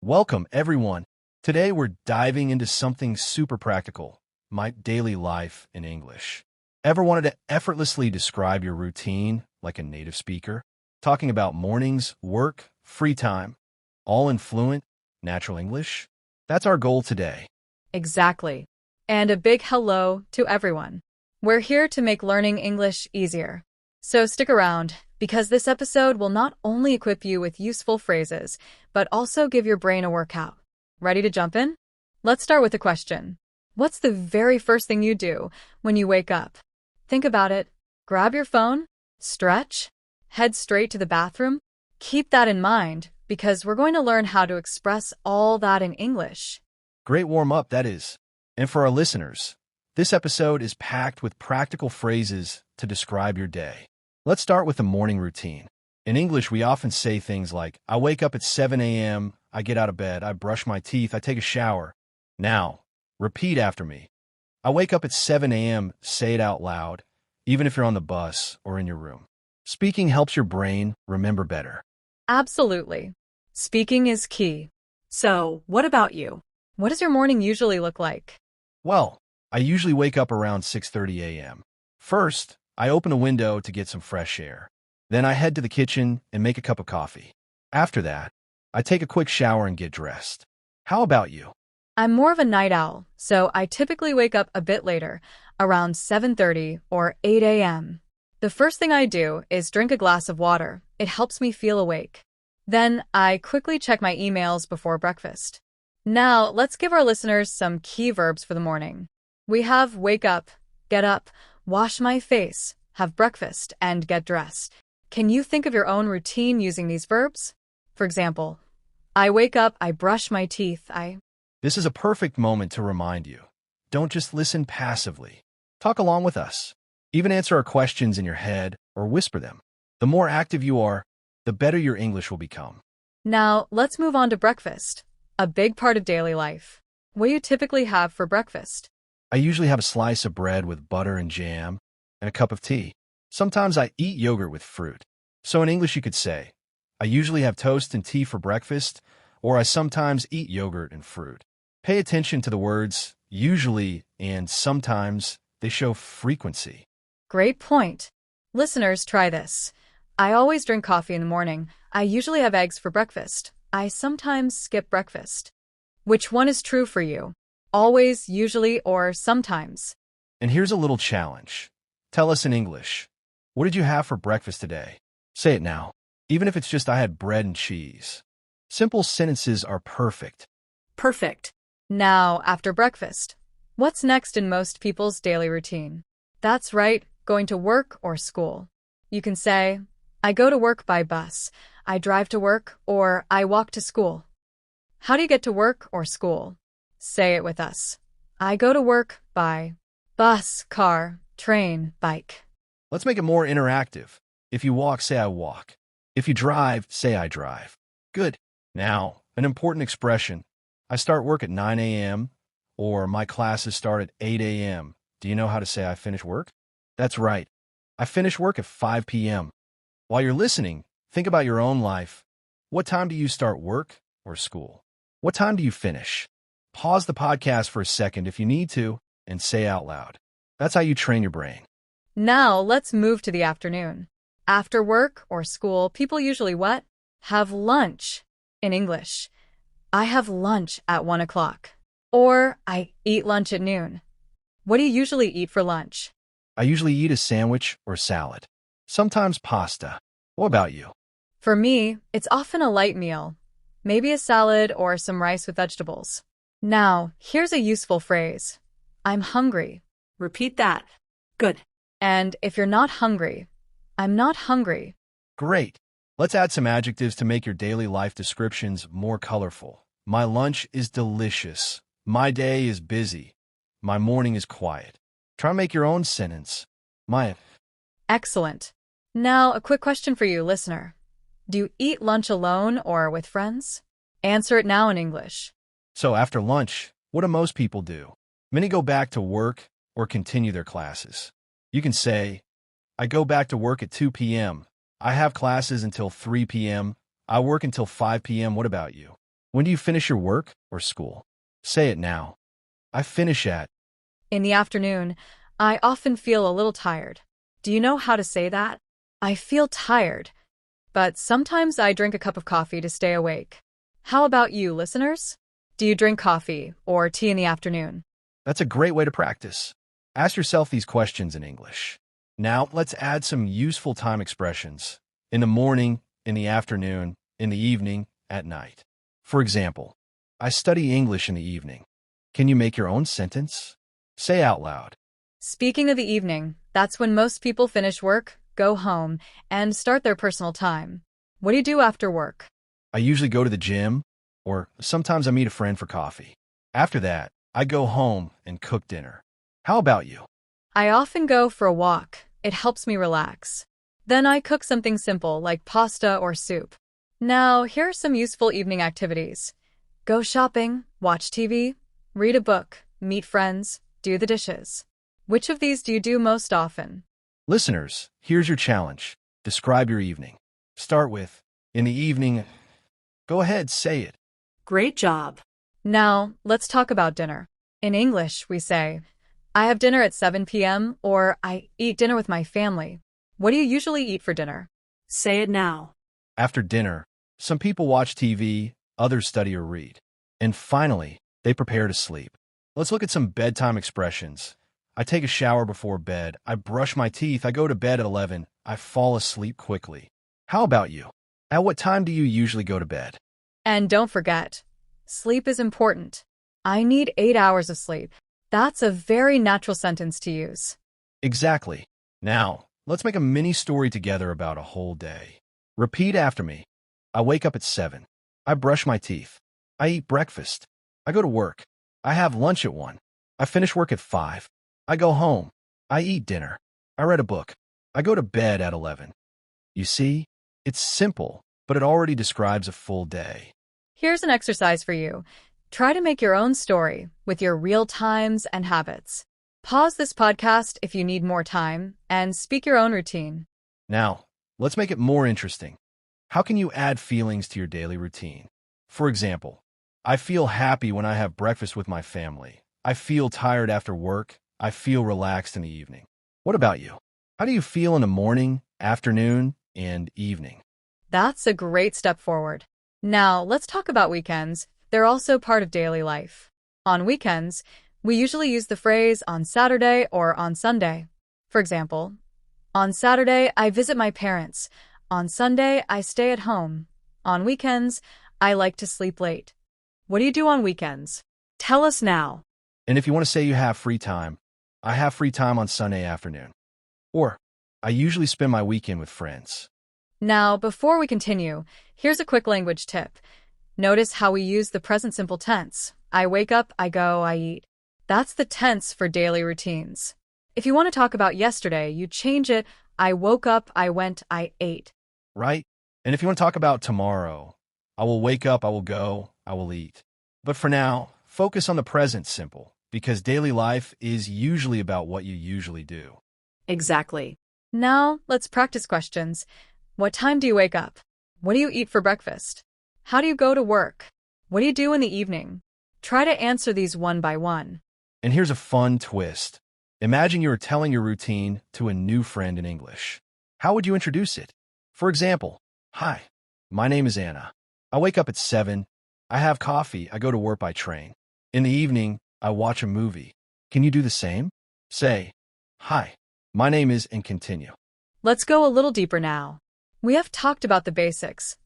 Welcome, everyone. Today we're diving into something super practical, my daily life in English. Ever wanted to effortlessly describe your routine like a native speaker? Talking about mornings, work, free time, all in fluent, natural English? That's our goal today. Exactly. And a big hello to everyone. We're here to make learning English easier. So stick around, because this episode will not only equip you with useful phrases, but also give your brain a workout. Ready to jump in? Let's start with a question. What's the very first thing you do when you wake up? Think about it. Grab your phone, stretch, head straight to the bathroom. Keep that in mind, because we're going to learn how to express all that in English. Great warm-up, that is. And for our listeners, this episode is packed with practical phrases to describe your day. Let's start with the morning routine. In English, we often say things like, I wake up at 7 a.m., I get out of bed, I brush my teeth, I take a shower. Now, repeat after me. I wake up at 7 a.m., say it out loud, even if you're on the bus or in your room. Speaking helps your brain remember better. Absolutely. Speaking is key. So, what about you? What does your morning usually look like? Well, I usually wake up around 6:30 a.m. First, I open a window to get some fresh air. Then I head to the kitchen and make a cup of coffee. After that, I take a quick shower and get dressed. How about you? I'm more of a night owl, so I typically wake up a bit later, around 7:30 or 8 a.m. The first thing I do is drink a glass of water. It helps me feel awake. Then I quickly check my emails before breakfast. Now, let's give our listeners some key verbs for the morning. We have wake up, get up, wash my face, have breakfast, and get dressed. Can you think of your own routine using these verbs? For example, I wake up, I brush my teeth, This is a perfect moment to remind you. Don't just listen passively. Talk along with us. Even answer our questions in your head or whisper them. The more active you are, the better your English will become. Now, let's move on to breakfast, a big part of daily life. What do you typically have for breakfast? I usually have a slice of bread with butter and jam and a cup of tea. Sometimes I eat yogurt with fruit. So in English you could say, I usually have toast and tea for breakfast, or I sometimes eat yogurt and fruit. Pay attention to the words usually and sometimes. They show frequency. Great point. Listeners, try this. I always drink coffee in the morning. I usually have eggs for breakfast. I sometimes skip breakfast. Which one is true for you? Always, usually, or sometimes? And here's a little challenge. Tell us in English. What did you have for breakfast today? Say it now, even if it's just I had bread and cheese. Simple sentences are perfect. Perfect. Now, after breakfast, what's next in most people's daily routine? That's right, going to work or school. You can say, I go to work by bus, I drive to work, or I walk to school. How do you get to work or school? Say it with us. I go to work by bus, car, train, bike. Let's make it more interactive. If you walk, say I walk. If you drive, say I drive. Good. Now, an important expression. I start work at 9 a.m. or my classes start at 8 a.m. Do you know how to say I finish work? That's right. I finish work at 5 p.m. While you're listening, think about your own life. What time do you start work or school? What time do you finish? Pause the podcast for a second if you need to and say out loud. That's how you train your brain. Now, let's move to the afternoon. After work or school, people usually what? Have lunch. In English, I have lunch at 1 o'clock. Or I eat lunch at noon. What do you usually eat for lunch? I usually eat a sandwich or salad. Sometimes pasta. What about you? For me, it's often a light meal. Maybe a salad or some rice with vegetables. Now, here's a useful phrase. I'm hungry. Repeat that. Good. And if you're not hungry, I'm not hungry. Great. Let's add some adjectives to make your daily life descriptions more colorful. My lunch is delicious. My day is busy. My morning is quiet. Try to make your own sentence. Excellent. Now, a quick question for you, listener. Do you eat lunch alone or with friends? Answer it now in English. So after lunch, what do most people do? Many go back to work or continue their classes. You can say, I go back to work at 2 p.m. I have classes until 3 p.m. I work until 5 p.m. What about you? When do you finish your work or school? Say it now. I finish at. In the afternoon, I often feel a little tired. Do you know how to say that? I feel tired, but sometimes I drink a cup of coffee to stay awake. How about you, listeners? Do you drink coffee or tea in the afternoon? That's a great way to practice. Ask yourself these questions in English. Now, let's add some useful time expressions. In the morning, in the afternoon, in the evening, at night. For example, I study English in the evening. Can you make your own sentence? Say out loud. Speaking of the evening, that's when most people finish work, go home, and start their personal time. What do you do after work? I usually go to the gym, or sometimes I meet a friend for coffee. After that, I go home and cook dinner. How about you? I often go for a walk. It helps me relax. Then I cook something simple like pasta or soup. Now, here are some useful evening activities. Go shopping, watch TV, read a book, meet friends, do the dishes. Which of these do you do most often? Listeners, here's your challenge. Describe your evening. Start with, in the evening. Go ahead, say it. Great job. Now, let's talk about dinner. In English, we say, I have dinner at 7 p.m. or I eat dinner with my family. What do you usually eat for dinner? Say it now. After dinner, some people watch TV, others study or read. And finally, they prepare to sleep. Let's look at some bedtime expressions. I take a shower before bed. I brush my teeth. I go to bed at 11. I fall asleep quickly. How about you? At what time do you usually go to bed? And don't forget, sleep is important. I need 8 hours of sleep. That's a very natural sentence to use. Exactly. Now, let's make a mini story together about a whole day. Repeat after me. I wake up at 7. I brush my teeth. I eat breakfast. I go to work. I have lunch at 1. I finish work at 5. I go home. I eat dinner. I read a book. I go to bed at 11. You see, it's simple, but it already describes a full day. Here's an exercise for you. Try to make your own story with your real times and habits. Pause this podcast if you need more time and speak your own routine. Now, let's make it more interesting. How can you add feelings to your daily routine? For example, I feel happy when I have breakfast with my family. I feel tired after work. I feel relaxed in the evening. What about you? How do you feel in the morning, afternoon, and evening? That's a great step forward. Now, let's talk about weekends. They're also part of daily life. On weekends, we usually use the phrase on Saturday or on Sunday. For example, on Saturday, I visit my parents. On Sunday, I stay at home. On weekends, I like to sleep late. What do you do on weekends? Tell us now. And if you want to say you have free time, I have free time on Sunday afternoon. Or, I usually spend my weekend with friends. Now, before we continue, here's a quick language tip. Notice how we use the present simple tense. I wake up, I go, I eat. That's the tense for daily routines. If you want to talk about yesterday, you change it. I woke up, I went, I ate. Right? And if you want to talk about tomorrow, I will wake up, I will go, I will eat. But for now, focus on the present simple, because daily life is usually about what you usually do. Exactly. Now, let's practice questions. What time do you wake up? What do you eat for breakfast? How do you go to work? What do you do in the evening? Try to answer these one by one. And here's a fun twist. Imagine you are telling your routine to a new friend in English. How would you introduce it? For example, hi, my name is Anna. I wake up at 7. I have coffee. I go to work by train. In the evening, I watch a movie. Can you do the same? Say, hi, my name is, and continue. Let's go a little deeper now. We have talked about the basics.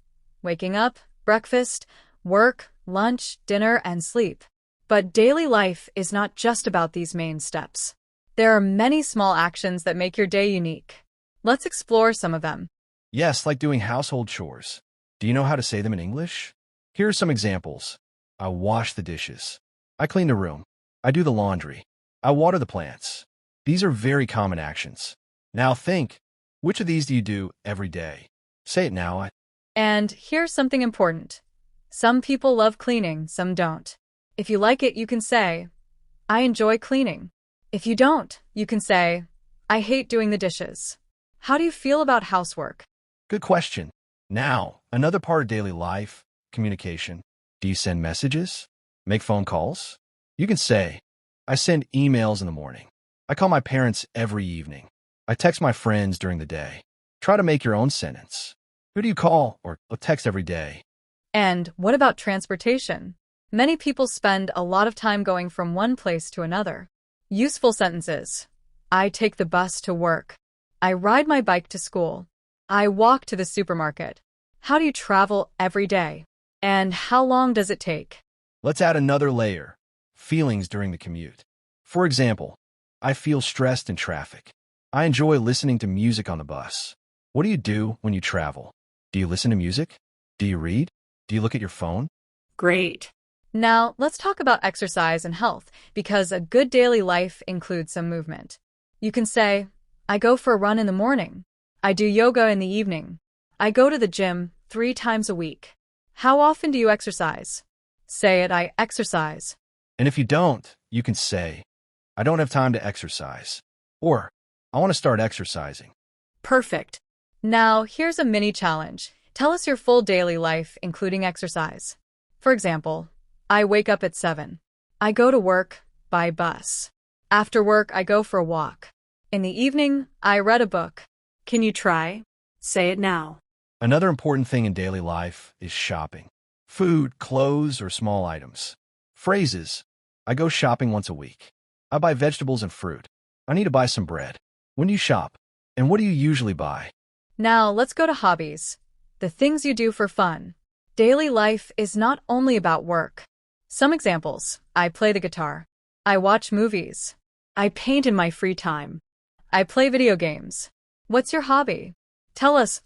Waking up, breakfast, work, lunch, dinner, and sleep. But daily life is not just about these main steps. There are many small actions that make your day unique. Let's explore some of them. Yes, like doing household chores. Do you know how to say them in English? Here are some examples. I wash the dishes. I clean the room. I do the laundry. I water the plants. These are very common actions. Now think, which of these do you do every day? Say it now. And here's something important. Some people love cleaning, some don't. If you like it, you can say, I enjoy cleaning. If you don't, you can say, I hate doing the dishes. How do you feel about housework? Good question. Now, another part of daily life, communication. Do you send messages? Make phone calls? You can say, I send emails in the morning. I call my parents every evening. I text my friends during the day. Try to make your own sentence. Who do you call or text every day? And what about transportation? Many people spend a lot of time going from one place to another. Useful sentences. I take the bus to work. I ride my bike to school. I walk to the supermarket. How do you travel every day? And how long does it take? Let's add another layer. Feelings during the commute. For example, I feel stressed in traffic. I enjoy listening to music on the bus. What do you do when you travel? Do you listen to music? Do you read? Do you look at your phone? Great. Now, let's talk about exercise and health, because a good daily life includes some movement. You can say, I go for a run in the morning. I do yoga in the evening. I go to the gym 3 times a week. How often do you exercise? Say it, I exercise. And if you don't, you can say, I don't have time to exercise. Or, I want to start exercising. Perfect. Now, here's a mini challenge. Tell us your full daily life, including exercise. For example, I wake up at 7. I go to work by bus. After work, I go for a walk. In the evening, I read a book. Can you try? Say it now. Another important thing in daily life is shopping. Food, clothes, or small items. Phrases. I go shopping once a week. I buy vegetables and fruit. I need to buy some bread. When do you shop? And what do you usually buy? Now, let's go to hobbies. The things you do for fun. Daily life is not only about work. Some examples. I play the guitar. I watch movies. I paint in my free time. I play video games. What's your hobby? Tell us.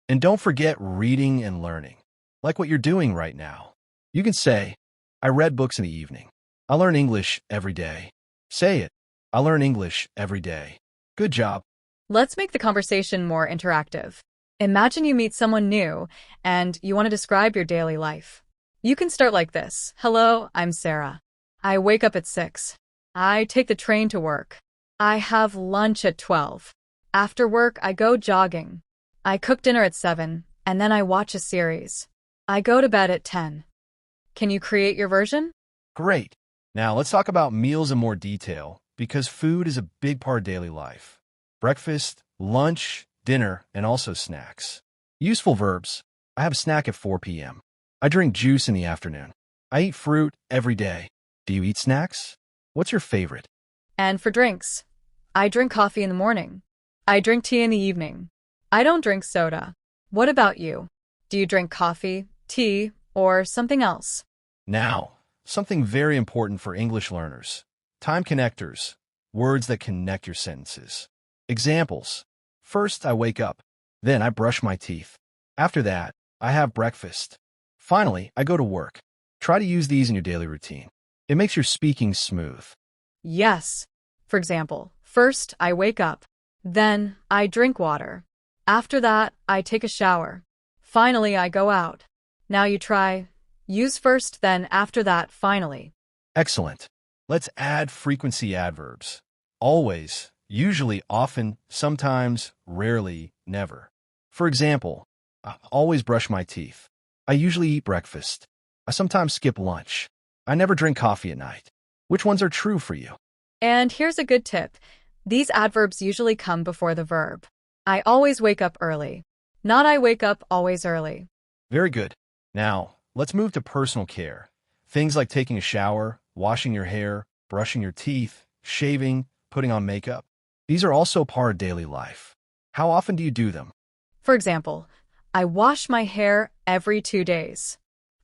And don't forget reading and learning, like what you're doing right now. You can say, I read books in the evening. I learn English every day. Say it. I learn English every day. Good job. Let's make the conversation more interactive. Imagine you meet someone new and you want to describe your daily life. You can start like this. Hello, I'm Sarah. I wake up at 6. I take the train to work. I have lunch at 12. After work, I go jogging. I cook dinner at 7, and then I watch a series. I go to bed at 10. Can you create your version? Great. Now let's talk about meals in more detail, because food is a big part of daily life. Breakfast, lunch, dinner, and also snacks. Useful verbs. I have a snack at 4 p.m. I drink juice in the afternoon. I eat fruit every day. Do you eat snacks? What's your favorite? And for drinks, I drink coffee in the morning. I drink tea in the evening. I don't drink soda. What about you? Do you drink coffee, tea, or something else? Now, something very important for English learners. Time connectors. Words that connect your sentences. Examples. First, I wake up. Then I brush my teeth. After that, I have breakfast. Finally, I go to work. Try to use these in your daily routine. It makes your speaking smooth. Yes. For example, first I wake up. Then I drink water. After that, I take a shower. Finally, I go out. Now you try. Use first, then after that, finally. Excellent. Let's add frequency adverbs. Always, usually, often, sometimes, rarely, never. For example, I always brush my teeth. I usually eat breakfast. I sometimes skip lunch. I never drink coffee at night. Which ones are true for you? And here's a good tip. These adverbs usually come before the verb. I always wake up early. Not I wake up always early. Very good. Now, let's move to personal care. Things like taking a shower, washing your hair, brushing your teeth, shaving, putting on makeup. These are also part of daily life. How often do you do them? For example, I wash my hair every 2 days.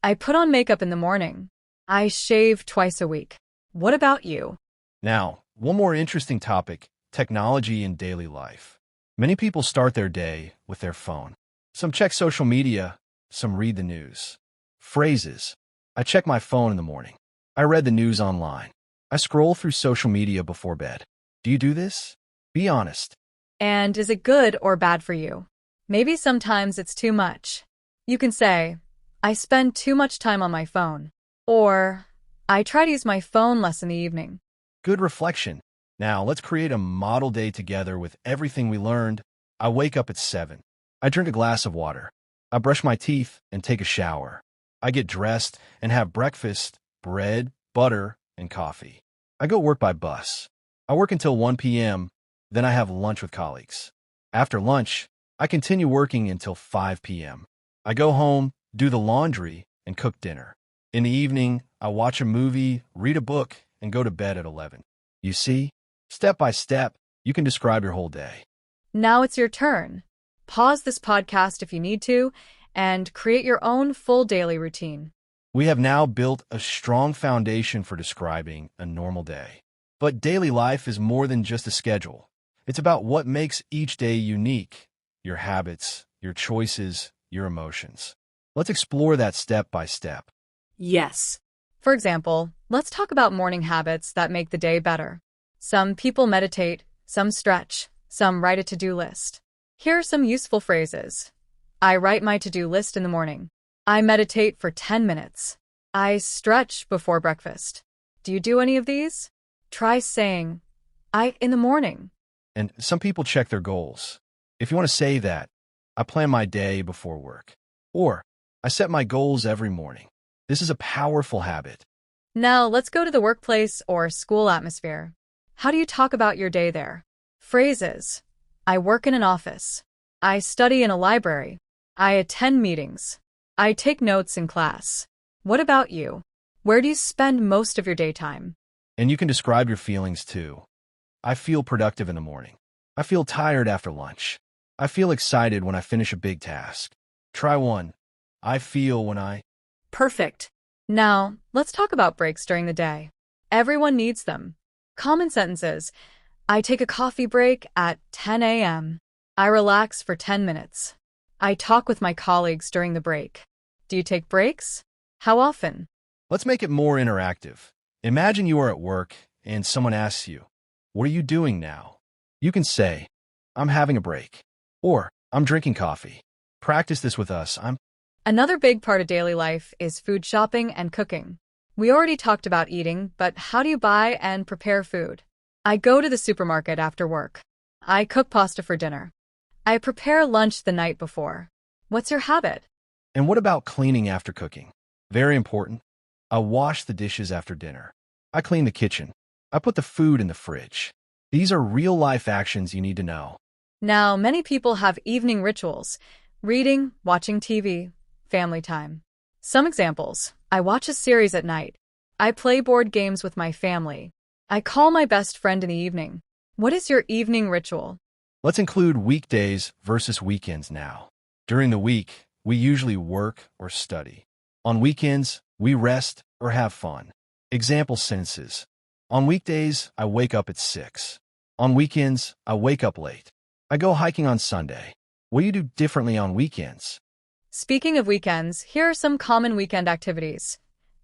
I put on makeup in the morning. I shave twice a week. What about you? Now, one more interesting topic, technology in daily life. Many people start their day with their phone. Some check social media, some read the news. Phrases. I check my phone in the morning. I read the news online. I scroll through social media before bed. Do you do this? Be honest. And is it good or bad for you? Maybe sometimes it's too much. You can say, I spend too much time on my phone. Or, I try to use my phone less in the evening. Good reflection. Now, let's create a model day together with everything we learned. I wake up at 7. I drink a glass of water. I brush my teeth and take a shower. I get dressed and have breakfast, bread, butter, and coffee. I go work by bus. I work until 1 p.m., then I have lunch with colleagues. After lunch, I continue working until 5 p.m. I go home, do the laundry, and cook dinner. In the evening, I watch a movie, read a book, and go to bed at 11. You see, step by step, you can describe your whole day. Now it's your turn. Pause this podcast if you need to, and create your own full daily routine. We have now built a strong foundation for describing a normal day. But daily life is more than just a schedule. It's about what makes each day unique, your habits, your choices, your emotions. Let's explore that step by step. Yes. For example, let's talk about morning habits that make the day better. Some people meditate, some stretch, some write a to-do list. Here are some useful phrases. I write my to-do list in the morning. I meditate for 10 minutes. I stretch before breakfast. Do you do any of these? Try saying, I in the morning. And some people check their goals. If you want to say that, I plan my day before work. Or, I set my goals every morning. This is a powerful habit. Now let's go to the workplace or school atmosphere. How do you talk about your day there? Phrases. I work in an office. I study in a library. I attend meetings. I take notes in class. What about you? Where do you spend most of your daytime? And you can describe your feelings too. I feel productive in the morning. I feel tired after lunch. I feel excited when I finish a big task. Try one. I feel when I... Perfect. Now, let's talk about breaks during the day. Everyone needs them. Common sentences. I take a coffee break at 10 a.m. I relax for 10 minutes. I talk with my colleagues during the break. Do you take breaks? How often? Let's make it more interactive. Imagine you are at work and someone asks you, what are you doing now? You can say, I'm having a break. Or, I'm drinking coffee. Practice this with us. Another big part of daily life is food shopping and cooking. We already talked about eating, but how do you buy and prepare food? I go to the supermarket after work. I cook pasta for dinner. I prepare lunch the night before. What's your habit? And what about cleaning after cooking? Very important. I wash the dishes after dinner. I clean the kitchen. I put the food in the fridge. These are real-life actions you need to know. Now, many people have evening rituals. Reading, watching TV, family time. Some examples. I watch a series at night. I play board games with my family. I call my best friend in the evening. What is your evening ritual? Let's include weekdays versus weekends now. During the week, we usually work or study. On weekends, we rest or have fun. Example sentences. On weekdays, I wake up at 6. On weekends, I wake up late. I go hiking on Sunday. What do you do differently on weekends? Speaking of weekends, here are some common weekend activities.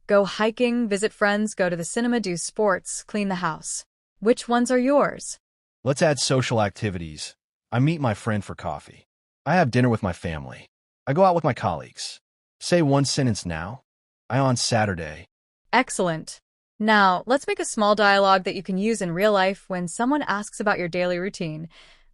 Go hiking, visit friends, go to the cinema, do sports, clean the house. Which ones are yours? Let's add social activities. I meet my friend for coffee. I have dinner with my family. I go out with my colleagues. Say one sentence now. I on Saturday. Excellent. Now, let's make a small dialogue that you can use in real life when someone asks about your daily routine.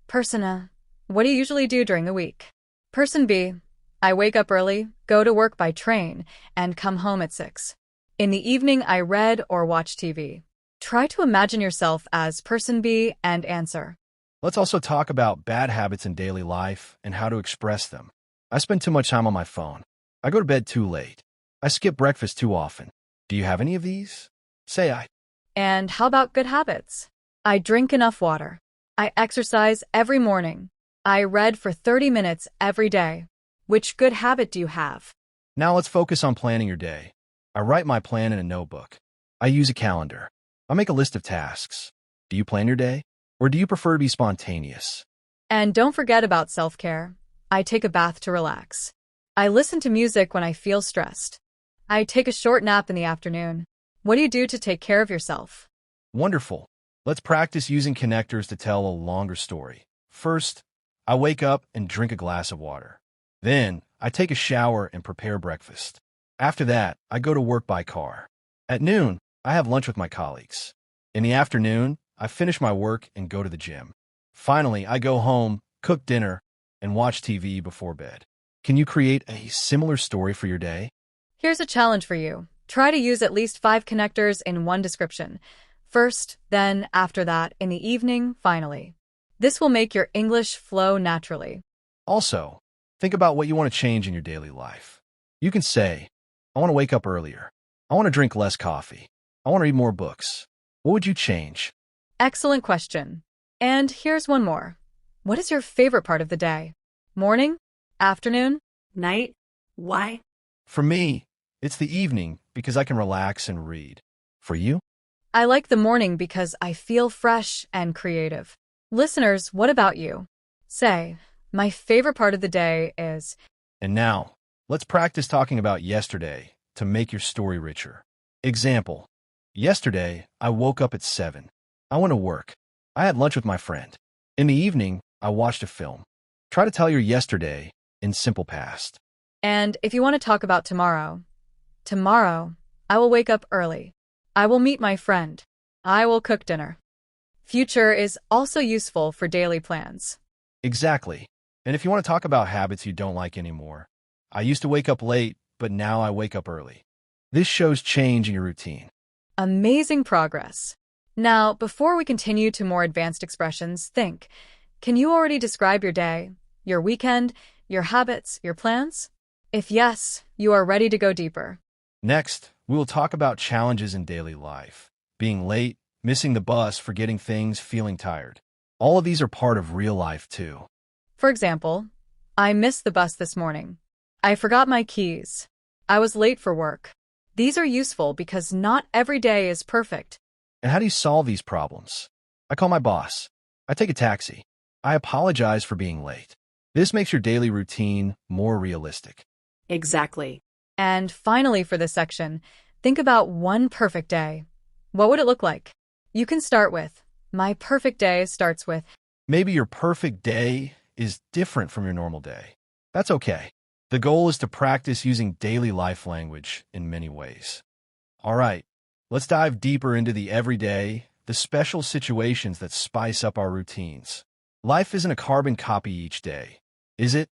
Person A, what do you usually do during the week? Person B, I wake up early, go to work by train, and come home at 6. In the evening, I read or watch TV. Try to imagine yourself as person B and answer. Let's also talk about bad habits in daily life and how to express them. I spend too much time on my phone. I go to bed too late. I skip breakfast too often. Do you have any of these? Say I. And how about good habits? I drink enough water. I exercise every morning. I read for 30 minutes every day. Which good habit do you have? Now let's focus on planning your day. I write my plan in a notebook. I use a calendar. I make a list of tasks. Do you plan your day? Or do you prefer to be spontaneous? And don't forget about self-care. I take a bath to relax. I listen to music when I feel stressed. I take a short nap in the afternoon. What do you do to take care of yourself? Wonderful. Let's practice using connectors to tell a longer story. First, I wake up and drink a glass of water. Then, I take a shower and prepare breakfast. After that, I go to work by car. At noon, I have lunch with my colleagues. In the afternoon, I finish my work and go to the gym. Finally, I go home, cook dinner, and watch TV before bed. Can you create a similar story for your day? Here's a challenge for you. Try to use at least 5 connectors in one description. First, then, after that, in the evening, finally. This will make your English flow naturally. Also, think about what you want to change in your daily life. You can say, I want to wake up earlier. I want to drink less coffee. I want to read more books. What would you change? Excellent question. And here's one more. What is your favorite part of the day? Morning? Afternoon? Night? Why? For me, it's the evening because I can relax and read. For you? I like the morning because I feel fresh and creative. Listeners, what about you? Say, my favorite part of the day is... And now, let's practice talking about yesterday to make your story richer. Example, yesterday, I woke up at 7. I went to work. I had lunch with my friend. In the evening, I watched a film. Try to tell your yesterday in simple past. And if you want to talk about tomorrow, tomorrow, I will wake up early. I will meet my friend. I will cook dinner. Future is also useful for daily plans. Exactly. And if you want to talk about habits you don't like anymore, I used to wake up late, but now I wake up early. This shows change in your routine. Amazing progress. Now, before we continue to more advanced expressions, think, can you already describe your day, your weekend, your habits, your plans? If yes, you are ready to go deeper. Next, we will talk about challenges in daily life. Being late, missing the bus, forgetting things, feeling tired. All of these are part of real life too. For example, I missed the bus this morning. I forgot my keys. I was late for work. These are useful because not every day is perfect. And how do you solve these problems? I call my boss. I take a taxi. I apologize for being late. This makes your daily routine more realistic. Exactly. And finally, for this section, think about one perfect day. What would it look like? You can start with, my perfect day starts with. Maybe your perfect day is different from your normal day. That's okay. The goal is to practice using daily life language in many ways. All right, let's dive deeper into the everyday, the special situations that spice up our routines. Life isn't a carbon copy each day, is it?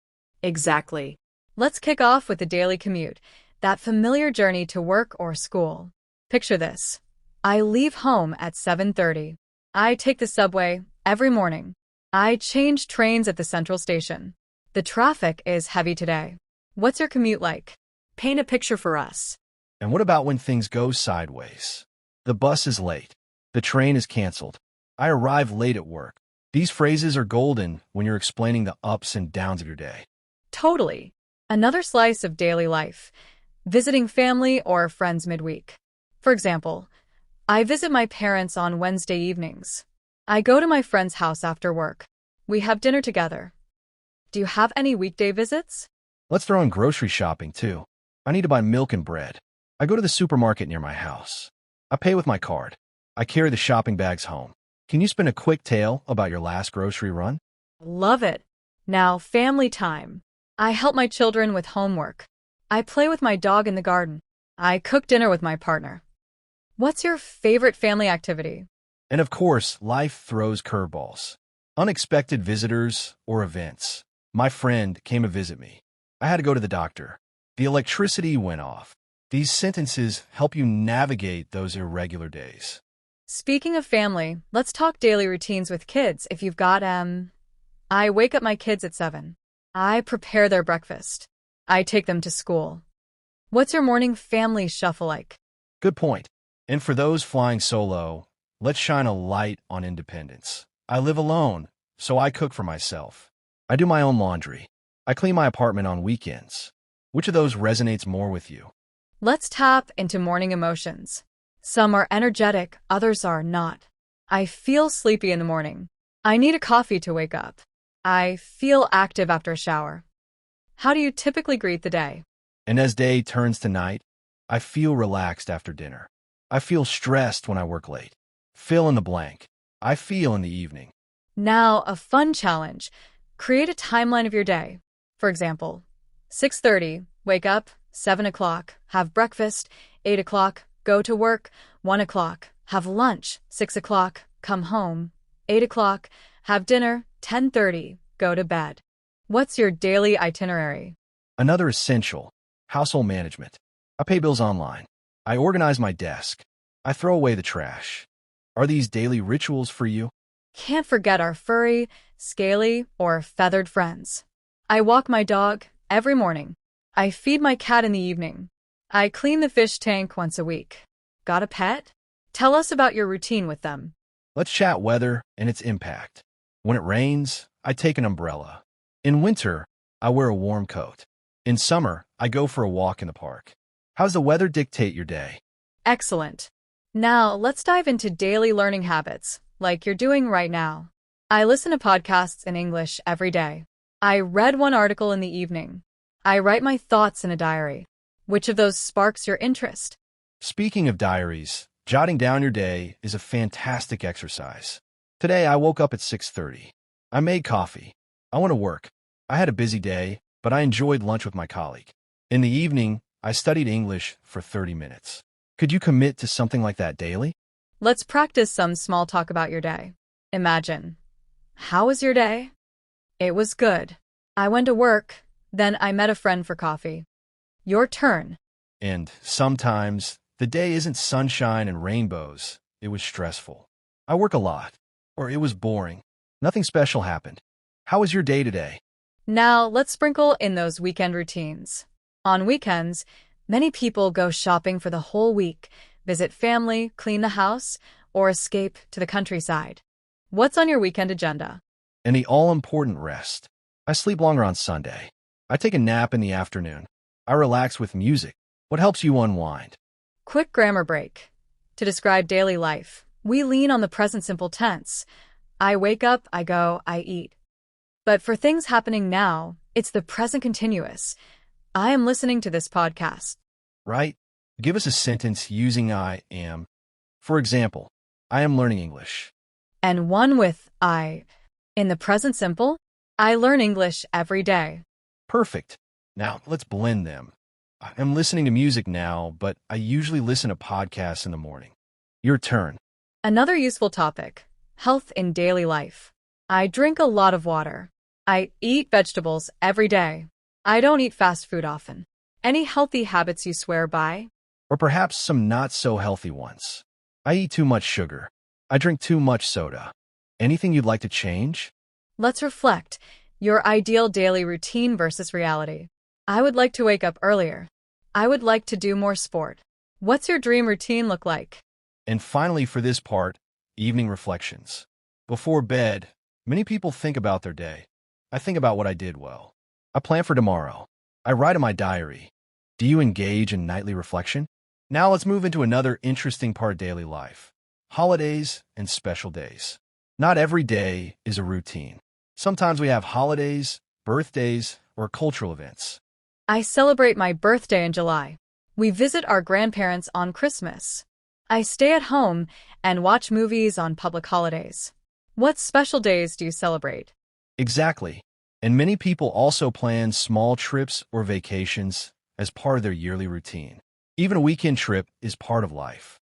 Exactly. Let's kick off with the daily commute, that familiar journey to work or school. Picture this. I leave home at 7:30. I take the subway every morning. I change trains at the central station. The traffic is heavy today. What's your commute like? Paint a picture for us. And what about when things go sideways? The bus is late. The train is canceled. I arrive late at work. These phrases are golden when you're explaining the ups and downs of your day. Totally. Another slice of daily life. Visiting family or friends midweek. For example, I visit my parents on Wednesday evenings. I go to my friend's house after work. We have dinner together. Do you have any weekday visits? Let's throw in grocery shopping, too. I need to buy milk and bread. I go to the supermarket near my house. I pay with my card. I carry the shopping bags home. Can you spin a quick tale about your last grocery run? Love it. Now, family time. I help my children with homework. I play with my dog in the garden. I cook dinner with my partner. What's your favorite family activity? And of course, life throws curveballs. Unexpected visitors or events. My friend came to visit me. I had to go to the doctor. The electricity went off. These sentences help you navigate those irregular days. Speaking of family, let's talk daily routines with kids if you've got I wake up my kids at 7. I prepare their breakfast. I take them to school. What's your morning family shuffle like? Good point. And for those flying solo, let's shine a light on independence. I live alone, so I cook for myself. I do my own laundry. I clean my apartment on weekends. Which of those resonates more with you? Let's tap into morning emotions. Some are energetic, others are not. I feel sleepy in the morning. I need a coffee to wake up. I feel active after a shower. How do you typically greet the day? And as day turns to night, I feel relaxed after dinner. I feel stressed when I work late. Fill in the blank. I feel in the evening. Now, a fun challenge. Create a timeline of your day. For example, 6:30, wake up, 7 o'clock, have breakfast, 8 o'clock, go to work, 1 o'clock, have lunch, 6 o'clock, come home, 8 o'clock, have dinner, 10:30, go to bed. What's your daily itinerary? Another essential, household management. I pay bills online. I organize my desk. I throw away the trash. Are these daily rituals for you? Can't forget our furry, scaly, or feathered friends. I walk my dog every morning. I feed my cat in the evening. I clean the fish tank once a week. Got a pet? Tell us about your routine with them. Let's chat weather and its impact. When it rains, I take an umbrella. In winter, I wear a warm coat. In summer, I go for a walk in the park. How's the weather dictate your day? Excellent. Now, let's dive into daily learning habits, like you're doing right now. I listen to podcasts in English every day. I read one article in the evening. I write my thoughts in a diary. Which of those sparks your interest? Speaking of diaries, jotting down your day is a fantastic exercise. Today, I woke up at 6:30. I made coffee. I went to work. I had a busy day, but I enjoyed lunch with my colleague. In the evening, I studied English for 30 minutes. Could you commit to something like that daily? Let's practice some small talk about your day. Imagine. How was your day? It was good. I went to work, then I met a friend for coffee. Your turn. And sometimes, the day isn't sunshine and rainbows. It was stressful. I work a lot. Or it was boring. Nothing special happened. How was your day today? Now, let's sprinkle in those weekend routines. On weekends, many people go shopping for the whole week, visit family, clean the house, or escape to the countryside. What's on your weekend agenda? And the all-important rest. I sleep longer on Sunday. I take a nap in the afternoon. I relax with music. What helps you unwind? Quick grammar break. To describe daily life, we lean on the present simple tense. I wake up, I go, I eat. But for things happening now, it's the present continuous. I am listening to this podcast. Right? Give us a sentence using I am. For example, I am learning English. And one with I. In the present simple, I learn English every day. Perfect. Now, let's blend them. I am listening to music now, but I usually listen to podcasts in the morning. Your turn. Another useful topic, health in daily life. I drink a lot of water. I eat vegetables every day. I don't eat fast food often. Any healthy habits you swear by? Or perhaps some not-so-healthy ones. I eat too much sugar. I drink too much soda. Anything you'd like to change? Let's reflect. Your ideal daily routine versus reality. I would like to wake up earlier. I would like to do more sport. What's your dream routine look like? And finally, for this part, evening reflections. Before bed, many people think about their day. I think about what I did well. I plan for tomorrow. I write in my diary. Do you engage in nightly reflection? Now let's move into another interesting part of daily life. Holidays and special days. Not every day is a routine. Sometimes we have holidays, birthdays, or cultural events. I celebrate my birthday in July. We visit our grandparents on Christmas. I stay at home and watch movies on public holidays. What special days do you celebrate? Exactly. And many people also plan small trips or vacations as part of their yearly routine. Even a weekend trip is part of life.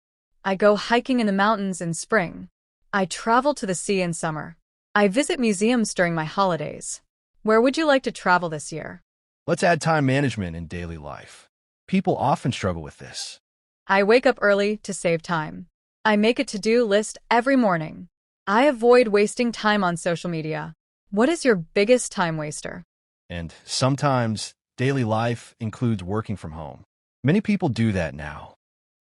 I go hiking in the mountains in spring. I travel to the sea in summer. I visit museums during my holidays. Where would you like to travel this year? Let's add time management in daily life. People often struggle with this. I wake up early to save time. I make a to-do list every morning. I avoid wasting time on social media. What is your biggest time waster? And sometimes, daily life includes working from home. Many people do that now.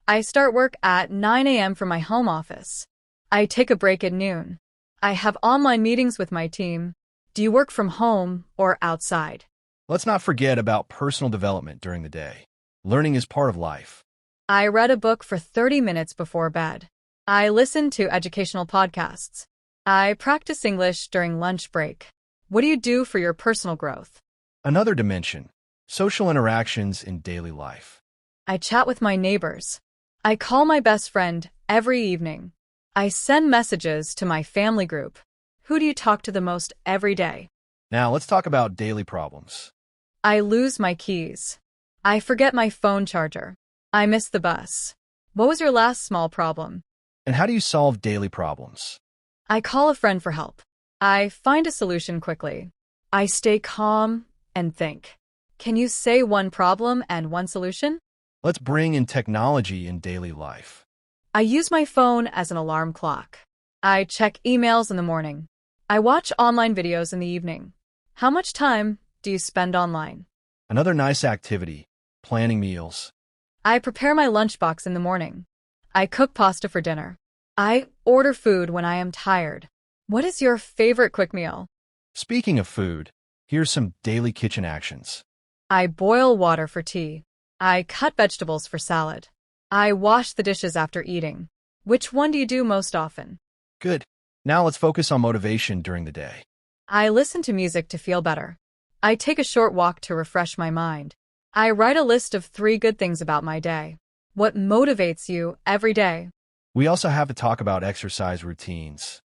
I start work at 9 a.m. from my home office. I take a break at noon. I have online meetings with my team. Do you work from home or outside? Let's not forget about personal development during the day. Learning is part of life. I read a book for 30 minutes before bed. I listen to educational podcasts. I practice English during lunch break. What do you do for your personal growth? Another dimension, social interactions in daily life. I chat with my neighbors. I call my best friend every evening. I send messages to my family group. Who do you talk to the most every day? Now let's talk about daily problems. I lose my keys. I forget my phone charger. I miss the bus. What was your last small problem? And how do you solve daily problems? I call a friend for help. I find a solution quickly. I stay calm and think. Can you say one problem and one solution? Let's bring in technology in daily life. I use my phone as an alarm clock. I check emails in the morning. I watch online videos in the evening. How much time do you spend online? Another nice activity, planning meals. I prepare my lunchbox in the morning. I cook pasta for dinner. I order food when I am tired. What is your favorite quick meal? Speaking of food, here's some daily kitchen actions. I boil water for tea. I cut vegetables for salad. I wash the dishes after eating. Which one do you do most often? Good. Now let's focus on motivation during the day. I listen to music to feel better. I take a short walk to refresh my mind. I write a list of 3 good things about my day. What motivates you every day? We also have to talk about exercise routines.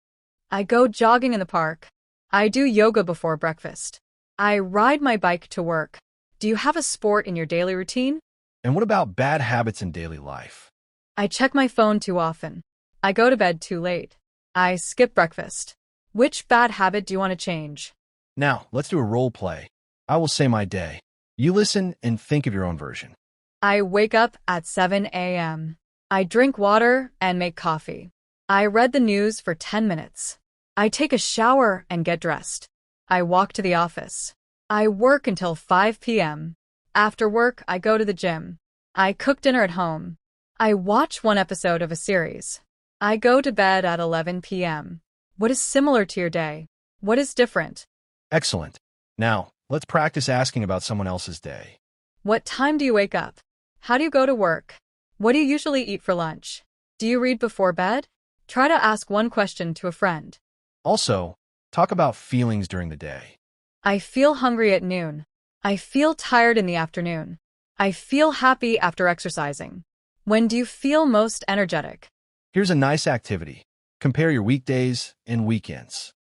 I go jogging in the park. I do yoga before breakfast. I ride my bike to work. Do you have a sport in your daily routine? And what about bad habits in daily life? I check my phone too often. I go to bed too late. I skip breakfast. Which bad habit do you want to change? Now, let's do a role play. I will say my day. You listen and think of your own version. I wake up at 7 a.m. I drink water and make coffee. I read the news for 10 minutes. I take a shower and get dressed. I walk to the office. I work until 5 p.m. After work, I go to the gym. I cook dinner at home. I watch one episode of a series. I go to bed at 11 p.m. What is similar to your day? What is different? Excellent. Now, let's practice asking about someone else's day. What time do you wake up? How do you go to work? What do you usually eat for lunch? Do you read before bed? Try to ask one question to a friend. Also, talk about feelings during the day. I feel hungry at noon. I feel tired in the afternoon. I feel happy after exercising. When do you feel most energetic? Here's a nice activity. Compare your weekdays and weekends.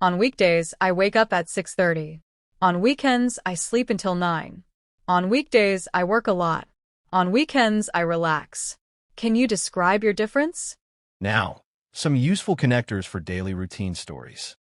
On weekdays, I wake up at 6:30. On weekends, I sleep until 9. On weekdays, I work a lot. On weekends, I relax. Can you describe your difference? Now, some useful connectors for daily routine stories.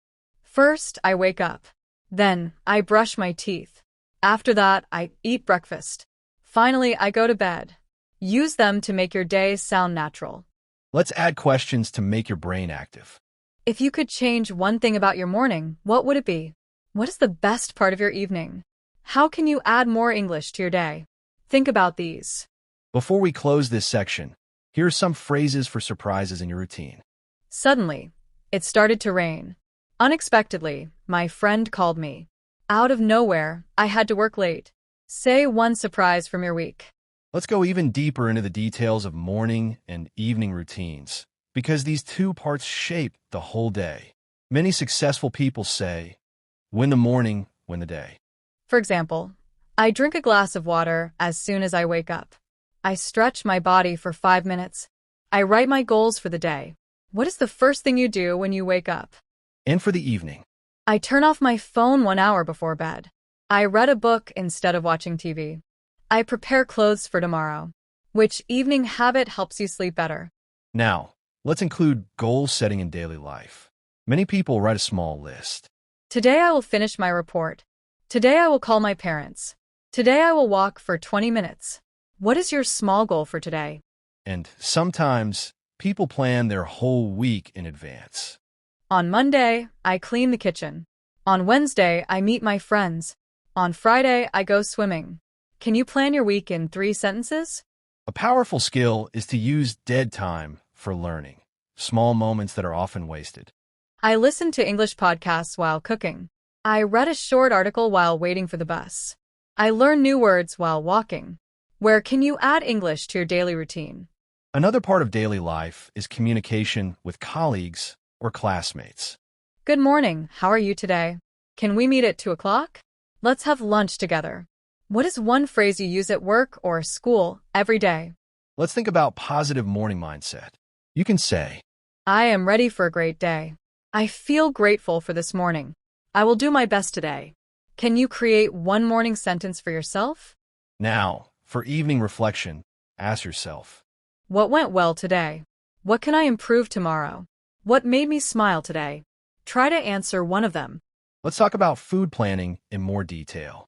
First, I wake up. Then, I brush my teeth. After that, I eat breakfast. Finally, I go to bed. Use them to make your day sound natural. Let's add questions to make your brain active. If you could change one thing about your morning, what would it be? What is the best part of your evening? How can you add more English to your day? Think about these. Before we close this section, here are some phrases for surprises in your routine. Suddenly, it started to rain. Unexpectedly, my friend called me. Out of nowhere, I had to work late. Say one surprise from your week. Let's go even deeper into the details of morning and evening routines, because these two parts shape the whole day. Many successful people say, win the morning, win the day. For example, I drink a glass of water as soon as I wake up. I stretch my body for 5 minutes. I write my goals for the day. What is the first thing you do when you wake up? And for the evening, I turn off my phone 1 hour before bed. I read a book instead of watching TV. I prepare clothes for tomorrow. Which evening habit helps you sleep better? now, let's include goal setting in daily life. Many people write a small list. Today I will finish my report. Today I will call my parents. Today I will walk for 20 minutes. What is your small goal for today? And sometimes, people plan their whole week in advance. On Monday, I clean the kitchen. On Wednesday, I meet my friends. On Friday, I go swimming. Can you plan your week in 3 sentences? A powerful skill is to use dead time for learning, small moments that are often wasted. I listen to English podcasts while cooking. I read a short article while waiting for the bus. I learn new words while walking. Where can you add English to your daily routine? Another part of daily life is communication with colleagues or classmates. Good morning, how are you today? Can we meet at 2 o'clock? Let's have lunch together. What is one phrase you use at work or school every day? Let's think about positive morning mindset. You can say, I am ready for a great day. I feel grateful for this morning. I will do my best today. Can you create one morning sentence for yourself? now, for evening reflection, ask yourself, What went well today? What can I improve tomorrow? What made me smile today? Try to answer one of them. let's talk about food planning in more detail.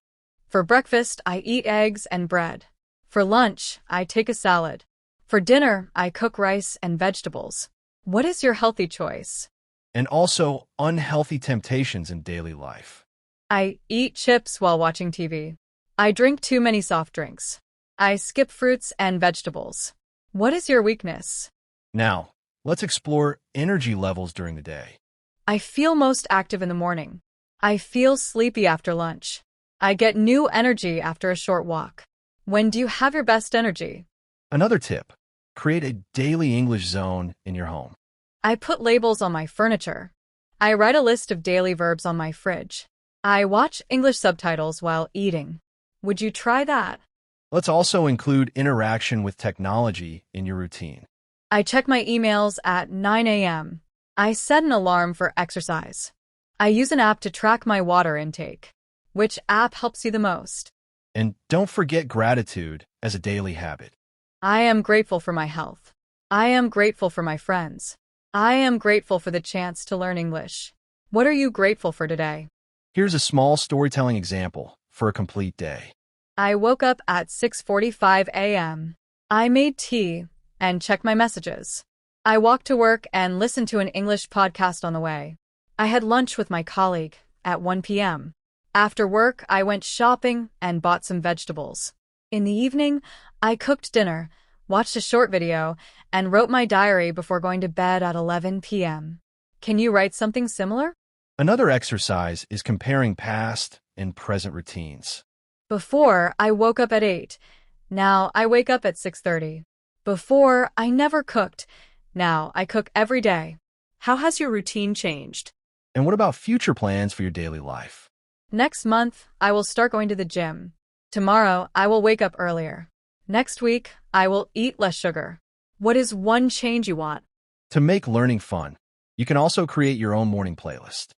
For breakfast, I eat eggs and bread. For lunch, I take a salad. For dinner, I cook rice and vegetables. What is your healthy choice? And also unhealthy temptations in daily life. I eat chips while watching TV. I drink too many soft drinks. I skip fruits and vegetables. What is your weakness? Now, let's explore energy levels during the day. I feel most active in the morning. I feel sleepy after lunch. I get new energy after a short walk. When do you have your best energy? Another tip, create a daily English zone in your home. I put labels on my furniture. I write a list of daily verbs on my fridge. I watch English subtitles while eating. Would you try that? Let's also include interaction with technology in your routine. I check my emails at 9 a.m. I set an alarm for exercise. I use an app to track my water intake. Which app helps you the most? And don't forget gratitude as a daily habit. I am grateful for my health. I am grateful for my friends. I am grateful for the chance to learn English. What are you grateful for today? Here's a small storytelling example for a complete day. I woke up at 6:45 a.m. I made tea and checked my messages. I walked to work and listened to an English podcast on the way. I had lunch with my colleague at 1 p.m. After work, I went shopping and bought some vegetables. In the evening, I cooked dinner, watched a short video, and wrote my diary before going to bed at 11 p.m. Can you write something similar? Another exercise is comparing past and present routines. Before, I woke up at 8. Now, I wake up at 6:30. Before, I never cooked. Now, I cook every day. How has your routine changed? And what about future plans for your daily life? Next month, I will start going to the gym. Tomorrow, I will wake up earlier. Next week, I will eat less sugar. What is one change you want? To make learning fun, you can also create your own morning playlist.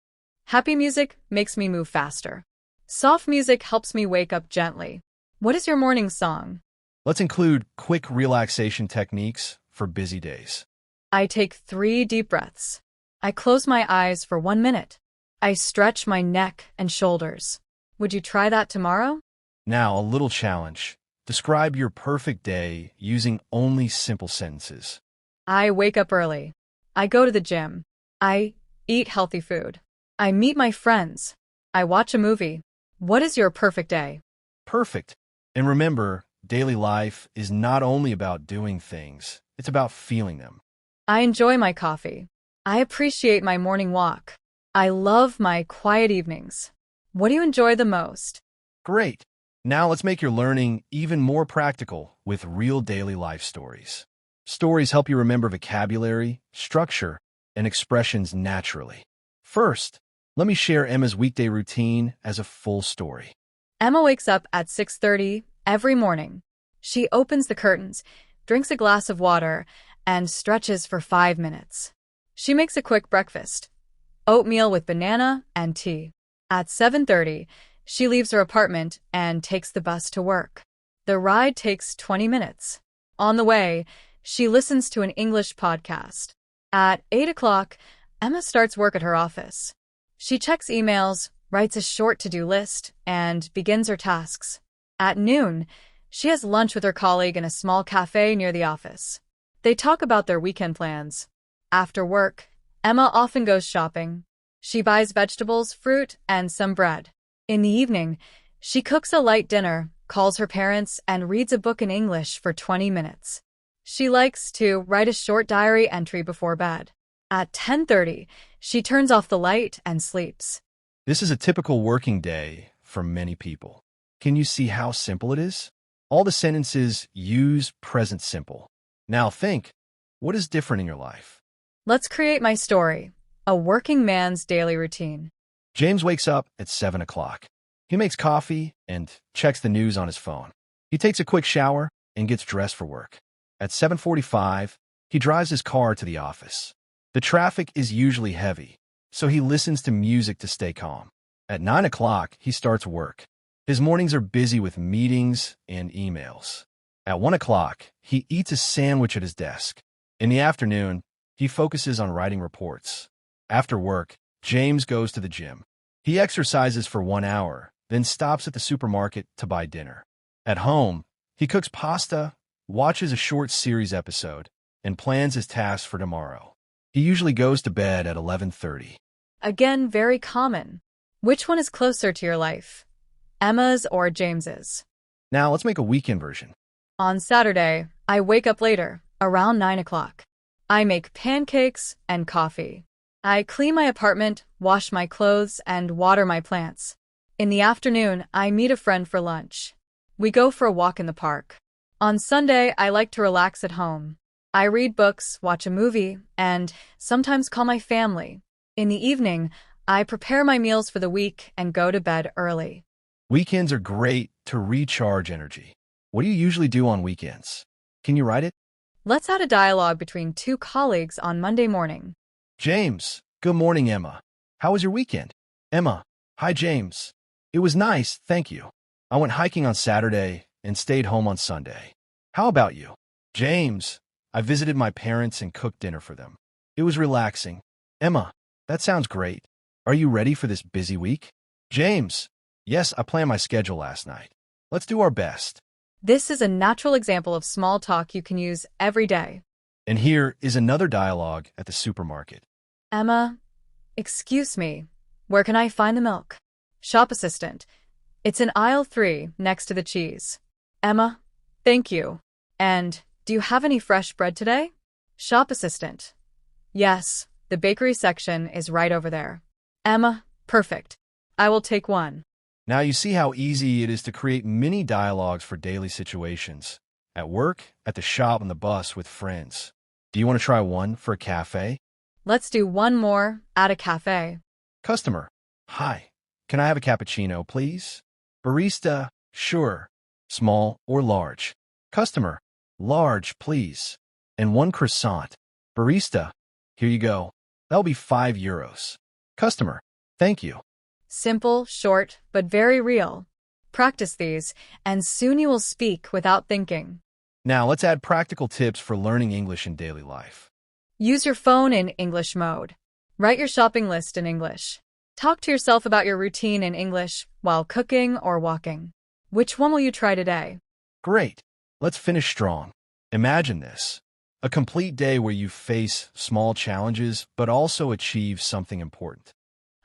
Happy music makes me move faster. Soft music helps me wake up gently. What is your morning song? Let's include quick relaxation techniques for busy days. I take 3 deep breaths. I close my eyes for 1 minute. I stretch my neck and shoulders. Would you try that tomorrow? Now, a little challenge. Describe your perfect day using only simple sentences. I wake up early. I go to the gym. I eat healthy food. I meet my friends. I watch a movie. What is your perfect day? Perfect. And remember, daily life is not only about doing things, it's about feeling them. I enjoy my coffee. I appreciate my morning walk. I love my quiet evenings. What do you enjoy the most? Great. Now let's make your learning even more practical with real daily life stories. Stories help you remember vocabulary, structure, and expressions naturally. First, let me share Emma's weekday routine as a full story. Emma wakes up at 6:30 every morning. She opens the curtains, drinks a glass of water, and stretches for 5 minutes. She makes a quick breakfast, oatmeal with banana and tea. At 7:30, she leaves her apartment and takes the bus to work. The ride takes 20 minutes. On the way, she listens to an English podcast. At 8 o'clock, Emma starts work at her office. She checks emails, writes a short to-do list, and begins her tasks. At noon, she has lunch with her colleague in a small cafe near the office. They talk about their weekend plans. After work, Emma often goes shopping. She buys vegetables, fruit, and some bread. In the evening, she cooks a light dinner, calls her parents, and reads a book in English for 20 minutes. She likes to write a short diary entry before bed. At 10:30, she turns off the light and sleeps. This is a typical working day for many people. Can you see how simple it is? All the sentences use present simple. Now think, what is different in your life? Let's create my story, a working man's daily routine. James wakes up at 7 o'clock. He makes coffee and checks the news on his phone. He takes a quick shower and gets dressed for work. At 7:45, he drives his car to the office. The traffic is usually heavy, so he listens to music to stay calm. At 9 o'clock, he starts work. His mornings are busy with meetings and emails. At 1 o'clock, he eats a sandwich at his desk. In the afternoon, he focuses on writing reports. After work, James goes to the gym. He exercises for 1 hour, then stops at the supermarket to buy dinner. At home, He cooks pasta, watches a short series episode, and plans his tasks for tomorrow. He usually goes to bed at 11:30. Again, very common. Which one is closer to your life? Emma's or James's? Now let's make a weekend version. On Saturday, I wake up later, around 9 o'clock. I make pancakes and coffee. I clean my apartment, wash my clothes, and water my plants. In the afternoon, I meet a friend for lunch. We go for a walk in the park. On Sunday, I like to relax at home. I read books, watch a movie, and sometimes call my family. In the evening, I prepare my meals for the week and go to bed early. Weekends are great to recharge energy. What do you usually do on weekends? Can you write it? Let's add a dialogue between two colleagues on Monday morning. James, good morning, Emma. How was your weekend? Emma, hi, James. It was nice, thank you. I went hiking on Saturday and stayed home on Sunday. How about you? James, I visited my parents and cooked dinner for them. It was relaxing. Emma, that sounds great. Are you ready for this busy week? James, yes, I planned my schedule last night. Let's do our best. This is a natural example of small talk you can use every day. And here is another dialogue at the supermarket. Emma, excuse me, where can I find the milk? Shop assistant, it's in aisle 3 next to the cheese. Emma, thank you. And, do you have any fresh bread today? Shop assistant, yes, the bakery section is right over there. Emma, perfect. I will take one. Now you see how easy it is to create mini dialogues for daily situations. At work, at the shop, on the bus, with friends. Do you want to try one for a cafe? Let's do one more at a cafe. Customer, hi. Can I have a cappuccino, please? Barista, sure. Small or large? Customer, large, please. And one croissant. Barista, here you go. That'll be €5. Customer, thank you. Simple, short, but very real. Practice these, and soon you will speak without thinking. Now let's add practical tips for learning English in daily life. Use your phone in English mode. Write your shopping list in English. Talk to yourself about your routine in English while cooking or walking. Which one will you try today? Great. Let's finish strong. Imagine this. A complete day where you face small challenges but also achieve something important.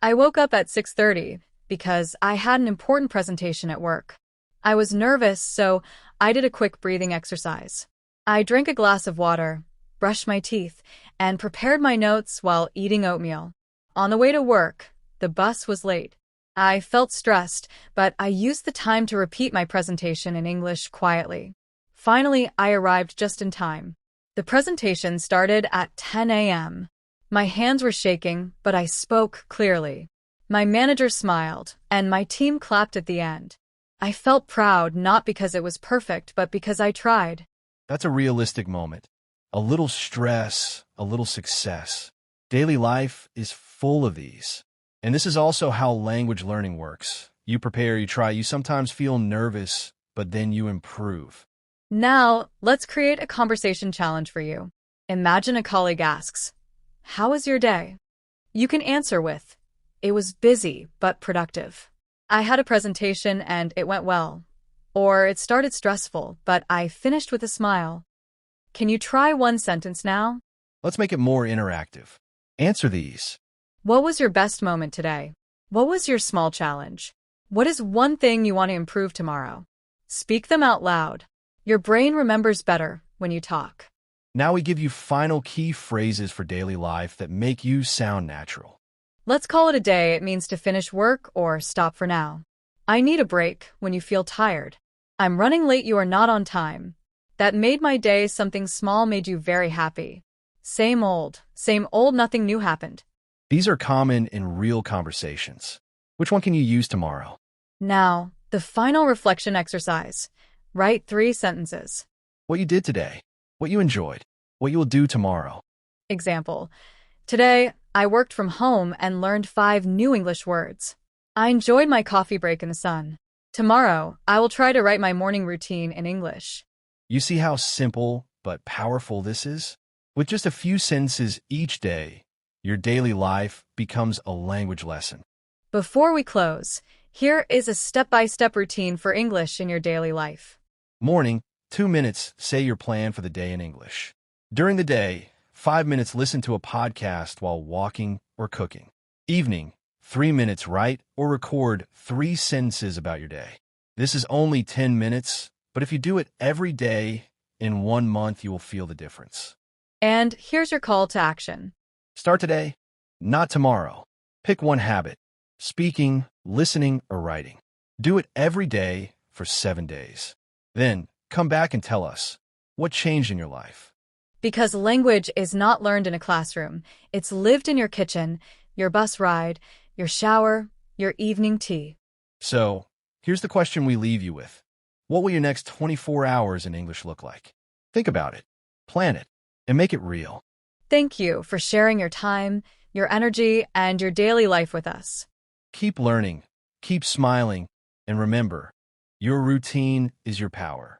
I woke up at 6:30 because I had an important presentation at work. I was nervous, so I did a quick breathing exercise. I drank a glass of water, brushed my teeth, and prepared my notes while eating oatmeal. On the way to work, the bus was late. I felt stressed, but I used the time to repeat my presentation in English quietly. Finally, I arrived just in time. The presentation started at 10 a.m. My hands were shaking, but I spoke clearly. My manager smiled, and my team clapped at the end. I felt proud not because it was perfect, but because I tried. That's a realistic moment. A little stress, a little success. Daily life is full of these. And this is also how language learning works. You prepare, you try, you sometimes feel nervous, but then you improve. Now, let's create a conversation challenge for you. Imagine a colleague asks, "How was your day?" You can answer with, "It was busy but productive. I had a presentation and it went well." Or, "It started stressful, but I finished with a smile." Can you try one sentence now? Let's make it more interactive. Answer these. What was your best moment today? What was your small challenge? What is one thing you want to improve tomorrow? Speak them out loud. Your brain remembers better when you talk. Now we give you final key phrases for daily life that make you sound natural. Let's call it a day. It means to finish work or stop for now. I need a break when you feel tired. I'm running late. You are not on time. That made my day. Something small made you very happy. Same old, nothing new happened. These are common in real conversations. Which one can you use tomorrow? Now, the final reflection exercise. Write 3 sentences. What you did today, what you enjoyed, what you will do tomorrow. Example. Today, I worked from home and learned 5 new English words. I enjoyed my coffee break in the sun. Tomorrow, I will try to write my morning routine in English. You see how simple but powerful this is? With just a few sentences each day, your daily life becomes a language lesson. Before we close, here is a step-by-step routine for English in your daily life. Morning, 2 minutes, say your plan for the day in English. During the day, 5 minutes, listen to a podcast while walking or cooking. Evening, 3 minutes, write or record 3 sentences about your day. This is only 10 minutes, but if you do it every day, in 1 month, you will feel the difference. And here's your call to action. Start today, not tomorrow. Pick one habit: speaking, listening, or writing. Do it every day for 7 days. Then, come back and tell us what changed in your life. Because language is not learned in a classroom. It's lived in your kitchen, your bus ride, your shower, your evening tea. So, here's the question we leave you with. What will your next 24 hours in English look like? Think about it, plan it, and make it real. Thank you for sharing your time, your energy, and your daily life with us. Keep learning, keep smiling, and remember, your routine is your power.